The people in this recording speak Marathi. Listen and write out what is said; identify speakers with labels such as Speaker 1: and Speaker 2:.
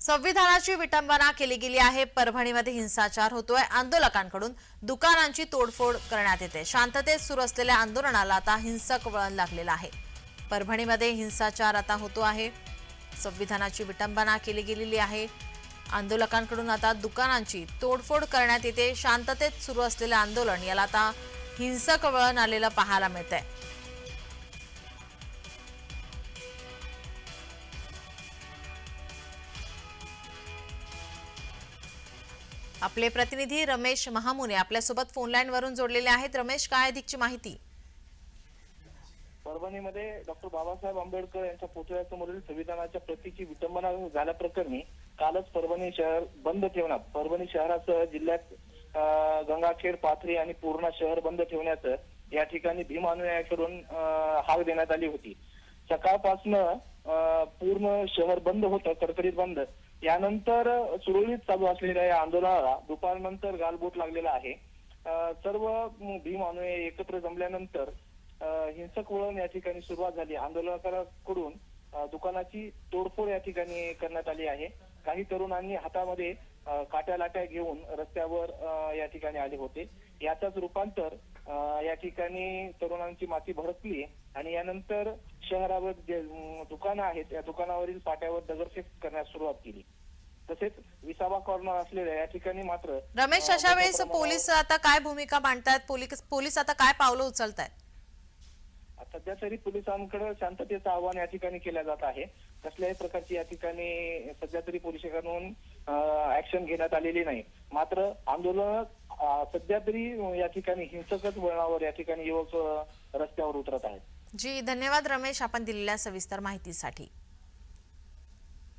Speaker 1: संविधानाची विटंबना केली गेली आहे। परभणीमध्ये हिंसाचार होतोय। आंदोलकांकडून दुकानांची तोडफोड करण्यात येते। शांततेत सुरू असलेल्या आंदोलनाला आता हिंसक वळण लागलेलं आहे। परभणीमध्ये हिंसाचार आता होतो आहे। संविधानाची विटंबना केली गेलेली आहे। आंदोलकांकडून आता दुकानांची तोडफोड करण्यात येते। शांततेत सुरू असलेले आंदोलन याला आता हिंसक वळण आलेलं पाहायला मिळतंय। आपले प्रतिनिधी रमेश महामुने आपल्यासोबत फोन लाईन वरून जोडलेले आहेत। रमेश, काय अधिकची माहिती?
Speaker 2: परभणीमध्ये डॉक्टर बाबासाहेब आंबेडकर यांच्या पुतळ्यासमोरील संविधानाच्या प्रतीची विटंबना झाल्याप्रकरणी कालच परभणी शहर बंद ठेवण्यात, परभणी शहरासह जिल्ह्यात गंगाखेड, पाथरी आणि पूर्णा शहर बंद ठेवण्याचं या ठिकाणी भीम अनुयायांकडून हाक देण्यात आली होती। सकाळपासून पूर्ण शहर बंद होतं, कडकडीत बंद। यानंतर सुरळीत चालू असलेल्या या आंदोलनाला दुपारनंतर गालबोट लागलेला आहे। सर्व भीम अनुयायी एकत्र जमल्यानंतर हिंसक वळण या ठिकाणी सुरुवात झाली। आंदोलकांकडून दुकानाची तोडफोड या ठिकाणी करण्यात आली आहे। काही तरुणांनी हातामध्ये काट्या लाट्या घेऊन रस्त्यावर या ठिकाणी आले होते। याचाच रूपांतर या ठिकाणी तरुणांची माती भडकली आणि यानंतर शहरावर जे दुकानं आहेत त्या दुकानावरील पाट्यावर दगडफेक करण्यास सुरुवात केली। तसेच विसावा कॉर्नर असलेल्या या ठिकाणी मात्र
Speaker 1: रमेश, अशा वेळेस पोलीस आता काय भूमिका मांडतात? पोलीस आता काय पावलं उचलतायत?
Speaker 2: सध्या तरी पोलिसांकडे शांततेचं आवाहन या ठिकाणी केलं जात आहे। कसल्याही प्रकारची या ठिकाणी सध्या तरी पोलिसांकडून ऍक्शन घेण्यात आलेली नाही। मात्र आंदोलन सध्या तरी या ठिकाणी हिंसकच वळणावर या ठिकाणी युवक रस्त्यावर उतरत आहेत।
Speaker 1: जी, धन्यवाद रमेश, आपण दिलेल्या सविस्तर माहितीसाठी।